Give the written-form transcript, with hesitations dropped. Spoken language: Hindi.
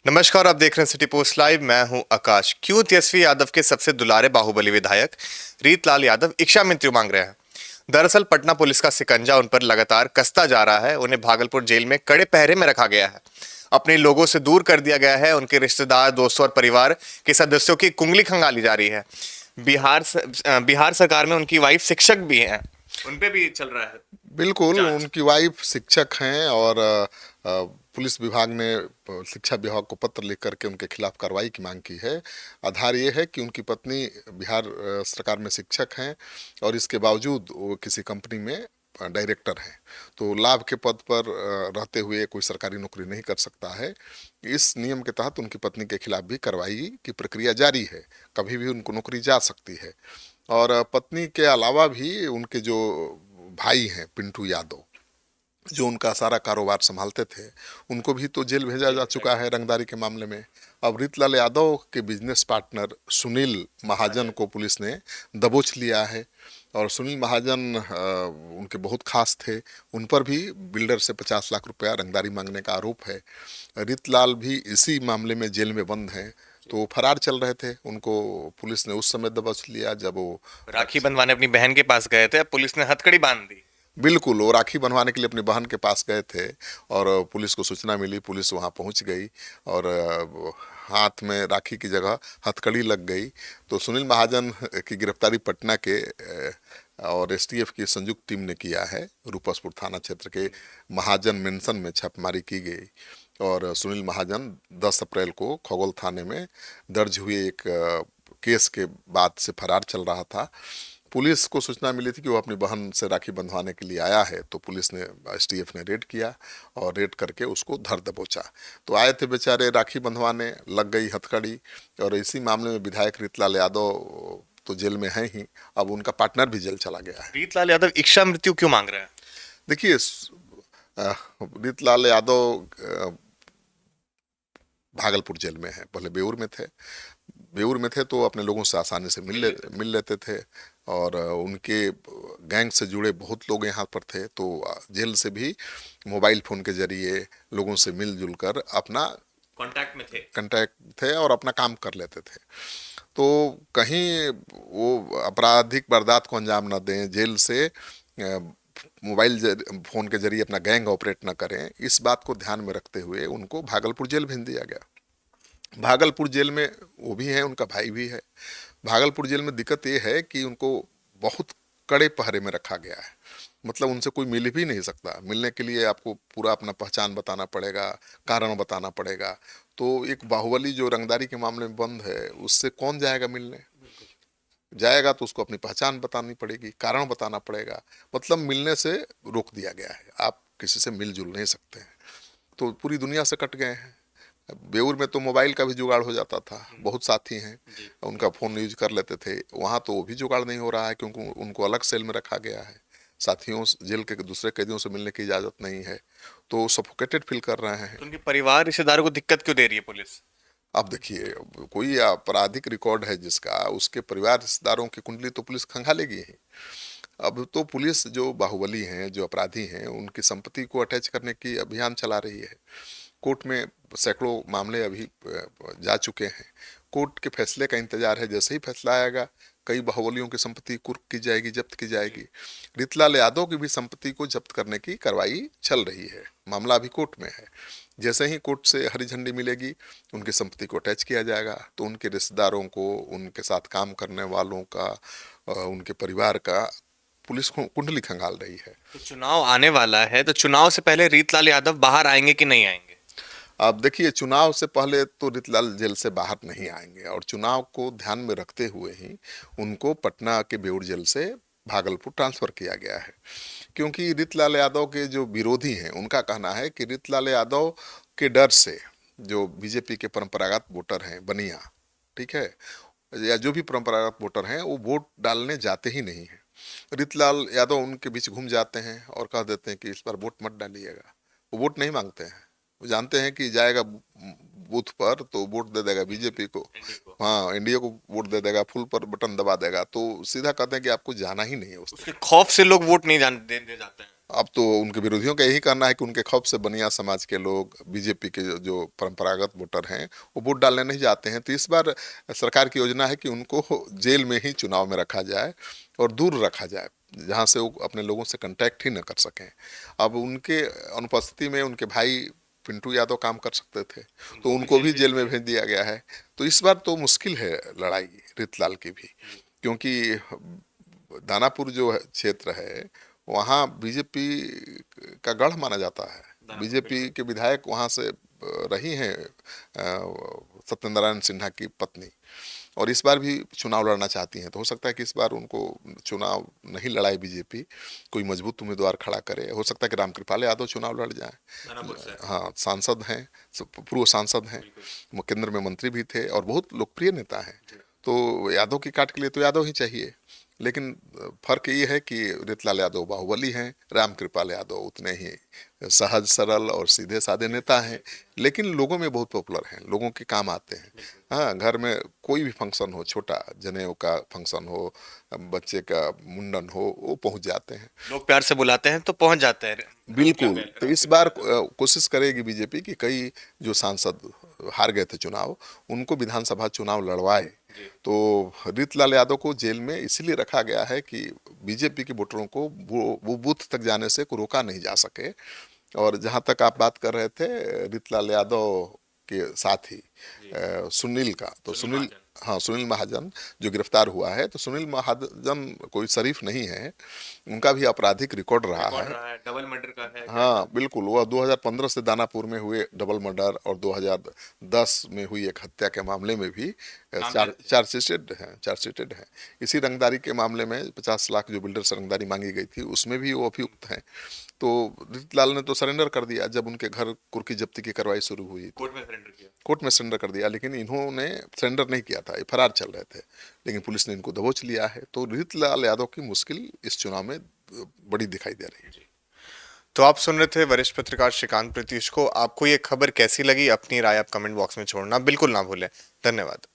नमस्कार, आप देख रहे हैं सिटी पोस्ट लाइव। मैं हूं आकाश। क्यों तेजस्वी यादव के सबसे दुलारे बाहुबली विधायक रीतलाल यादव इच्छा मृत्यु मांग रहे हैं? दरअसल पटना पुलिस का शिकंजा उन पर लगातार कसता जा रहा है। उन्हें भागलपुर जेल में कड़े पहरे में रखा गया है। अपने लोगों से दूर कर दिया गया है। उनके रिश्तेदार, दोस्तों और परिवार के सदस्यों की कुंगली खंगाली जा रही है। बिहार सरकार में उनकी वाइफ शिक्षक भी हैं। उन पे भी चल रहा है बिल्कुल, जांच। उनकी वाइफ शिक्षक हैं और पुलिस विभाग ने शिक्षा विभाग को पत्र लिख करके उनके खिलाफ कार्रवाई की मांग की है। आधार ये है कि उनकी पत्नी बिहार सरकार में शिक्षक हैं और इसके बावजूद वो किसी कंपनी में डायरेक्टर हैं। तो लाभ के पद पर रहते हुए कोई सरकारी नौकरी नहीं कर सकता है। इस नियम के तहत उनकी पत्नी के खिलाफ भी कार्रवाई की प्रक्रिया जारी है। कभी भी उनको नौकरी जा सकती है। और पत्नी के अलावा भी उनके जो भाई हैं पिंटू यादव, जो उनका सारा कारोबार संभालते थे, उनको भी तो जेल भेजा जा चुका है रंगदारी के मामले में। अब रीतलाल यादव के बिजनेस पार्टनर सुनील महाजन को पुलिस ने दबोच लिया है। और सुनील महाजन उनके बहुत खास थे। उन पर भी बिल्डर से 50 लाख रुपया रंगदारी मांगने का आरोप है। रीतलाल भी इसी मामले में जेल में बंद हैं। तो वो फरार चल रहे थे। उनको पुलिस ने उस समय दबोच लिया जब वो राखी बंधवाने अपनी बहन के पास गए थे। अब पुलिस ने हथकड़ी बांध दी। बिल्कुल, वो राखी बंधवाने के लिए अपनी बहन के पास गए थे और पुलिस को सूचना मिली। पुलिस वहाँ पहुँच गई और हाथ में राखी की जगह हथकड़ी लग गई। तो सुनील महाजन की गिरफ्तारी पटना के और एसटीएफ की संयुक्त टीम ने किया है। रूपसपुर थाना क्षेत्र के महाजन मेंशन में छापेमारी की गई और सुनील महाजन 10 अप्रैल को खगोल थाने में दर्ज हुए एक केस के बाद से फरार चल रहा था। पुलिस को सूचना मिली थी कि वो अपनी बहन से राखी बंधवाने के लिए आया है। तो पुलिस ने, एसटीएफ ने रेड किया और रेड करके उसको धर दबोचा। तो आए थे बेचारे राखी बंधवाने, लग गई हथकड़ी। और इसी मामले में विधायक रीतलाल यादव तो जेल में है ही, अब उनका पार्टनर भी जेल चला गया है। रीतलाल यादव इच्छा मृत्यु क्यों मांग रहे हैं? देखिए, रीतलाल यादव भागलपुर जेल में है। पहले बेऊर में थे तो अपने लोगों से आसानी से मिल लेते थे। और उनके गैंग से जुड़े बहुत लोग यहाँ पर थे। तो जेल से भी मोबाइल फ़ोन के जरिए लोगों से मिलजुल कर अपना कांटेक्ट थे और अपना काम कर लेते थे। तो कहीं वो आपराधिक वारदात को अंजाम न दें, जेल से मोबाइल फ़ोन के जरिए अपना गैंग ऑपरेट न करें, इस बात को ध्यान में रखते हुए उनको भागलपुर जेल भेज दिया गया। भागलपुर जेल में वो भी है, उनका भाई भी है। भागलपुर जेल में दिक्कत ये है कि उनको बहुत कड़े पहरे में रखा गया है। मतलब उनसे कोई मिल भी नहीं सकता। मिलने के लिए आपको पूरा अपना पहचान बताना पड़ेगा, कारण बताना पड़ेगा। तो एक बाहुबली जो रंगदारी के मामले में बंद है, उससे कौन जाएगा मिलने? जाएगा तो उसको अपनी पहचान बतानी पड़ेगी, कारण बताना पड़ेगा। मतलब मिलने से रोक दिया गया है। आप किसी से मिलजुल नहीं सकते हैं। तो पूरी दुनिया से कट गए हैं। बेऊर में तो मोबाइल का भी जुगाड़ हो जाता था। बहुत साथी हैं, उनका फ़ोन यूज कर लेते थे। वहाँ तो वो भी जुगाड़ नहीं हो रहा है क्योंकि उनको अलग सेल में रखा गया है। साथियों जेल के दूसरे कैदियों से मिलने की इजाज़त नहीं है। तो सफोकेटेड फील कर रहे हैं। तो उनके परिवार रिश्तेदारों को दिक्कत क्यों दे रही है पुलिस? अब देखिए, कोई आपराधिक रिकॉर्ड है जिसका, उसके परिवार रिश्तेदारों की कुंडली तो पुलिस खंगालेगी ही। अब तो पुलिस जो बाहुबली हैं, जो अपराधी हैं, उनकी संपत्ति को अटैच करने की अभियान चला रही है। कोर्ट में सैकड़ों मामले अभी जा चुके हैं। कोर्ट के फैसले का इंतजार है। जैसे ही फैसला आएगा, कई बाहुबलियों की संपत्ति कुर्क की जाएगी, जब्त की जाएगी। रीतलाल यादव की भी संपत्ति को जब्त करने की कार्रवाई चल रही है। मामला अभी कोर्ट में है। जैसे ही कोर्ट से हरी झंडी मिलेगी, उनकी संपत्ति को अटैच किया जाएगा। तो उनके रिश्तेदारों को, उनके साथ काम करने वालों का, उनके परिवार का पुलिस कुंडली खंगाल रही है। तो चुनाव आने वाला है, तो चुनाव से पहले रीतलाल यादव बाहर आएंगे कि नहीं आएंगे? अब देखिए, चुनाव से पहले तो रीतलाल जेल से बाहर नहीं आएंगे और चुनाव को ध्यान में रखते हुए ही उनको पटना के बेऊर जेल से भागलपुर ट्रांसफ़र किया गया है। क्योंकि रीतलाल यादव के जो विरोधी हैं, उनका कहना है कि रीतलाल यादव के डर से जो बीजेपी के परंपरागत वोटर हैं, बनिया, ठीक है, या जो भी परंपरागत वोटर हैं, वो वोट डालने जाते ही नहीं हैं। रीतलाल यादव उनके बीच घूम जाते हैं और कह देते हैं कि इस बार वोट मत डालिएगा। वो वोट नहीं मांगते हैं। वो जानते हैं कि जाएगा बूथ पर तो वोट दे देगा बीजेपी को, हाँ, एनडीए को वोट दे देगा, फुल पर बटन दबा देगा। तो सीधा कहते हैं कि आपको जाना ही नहीं है उस उसके तरफ। खौफ से लोग वोट नहीं दे जाते हैं। अब तो उनके विरोधियों का यही कहना है कि उनके खौफ से बनिया समाज के लोग, बीजेपी के जो परंपरागत वोटर हैं, वो वोट डालने नहीं जाते हैं। तो इस बार सरकार की योजना है कि उनको जेल में ही चुनाव में रखा जाए और दूर रखा जाए, जहाँ से वो अपने लोगों से कांटेक्ट ही न कर सकें। अब उनके अनुपस्थिति में उनके भाई पिंटू यादव काम कर सकते थे, तो उनको भी जेल में भेज दिया गया है। तो इस बार तो मुश्किल है लड़ाई रीतलाल की भी, क्योंकि दानापुर जो क्षेत्र है वहाँ बीजेपी का गढ़ माना जाता है। बीजेपी के विधायक वहाँ से रही हैं सत्यनारायण सिन्हा की पत्नी, और इस बार भी चुनाव लड़ना चाहती हैं। तो हो सकता है कि इस बार उनको चुनाव नहीं लड़ाए बीजेपी, कोई मजबूत उम्मीदवार खड़ा करे। हो सकता है कि रामकृपाल यादव चुनाव लड़ जाएं। हाँ, सांसद हैं, पूर्व सांसद हैं, वो केंद्र में मंत्री भी थे और बहुत लोकप्रिय नेता हैं। तो यादव की काट के लिए तो यादव ही चाहिए, लेकिन फर्क ये है कि रीतलाल यादव बाहुबली हैं, रामकृपाल यादव उतने ही सहज सरल और सीधे साधे नेता हैं, लेकिन लोगों में बहुत पॉपुलर हैं, लोगों के काम आते हैं। हाँ, घर में कोई भी फंक्शन हो, छोटा जनेऊ का फंक्शन हो, बच्चे का मुंडन हो, वो पहुंच जाते हैं। लोग प्यार से बुलाते हैं तो पहुंच जाते हैं। बिल्कुल। तो इस बार कोशिश करेगी बीजेपी कि कई जो सांसद हार गए थे चुनाव, उनको विधानसभा चुनाव लड़वाए। तो रीतलाल यादव को जेल में इसलिए रखा गया है कि बीजेपी के वोटरों को वो बूथ तक जाने से को रोका नहीं जा सके। और जहां तक आप बात कर रहे थे रीतलाल यादव के साथी सुनील का, तो सुनील, हाँ, सुनील महाजन जो गिरफ्तार हुआ है, तो सुनील महाजन कोई शरीफ नहीं है, उनका भी आपराधिक रिकॉर्ड रहा है, डबल मर्डर का है। हाँ बिल्कुल। वह 2015 से दानापुर में हुए डबल मर्डर और 2010 में हुई एक हत्या के मामले में भी चार्जशीटेड हैं। इसी रंगदारी के मामले में 50 लाख जो बिल्डर से रंगदारी मांगी गई थी, उसमें भी वो अभियुक्त हैं। तो रीतलाल ने तो सरेंडर कर दिया जब उनके घर कुर्की जब्ती की कार्रवाई शुरू हुई, कोर्ट में सरेंडर कर दिया, लेकिन इन्होंने सरेंडर नहीं किया था, ये फरार चल रहे थे, लेकिन पुलिस ने इनको दबोच लिया है। तो रीतलाल यादव की मुश्किल इस चुनाव में बड़ी दिखाई दे रही है। तो आप सुन रहे थे वरिष्ठ पत्रकार श्रीकांत प्रतीश को। आपको ये खबर कैसी लगी, अपनी राय आप कमेंट बॉक्स में छोड़ना बिल्कुल ना भूलें। धन्यवाद।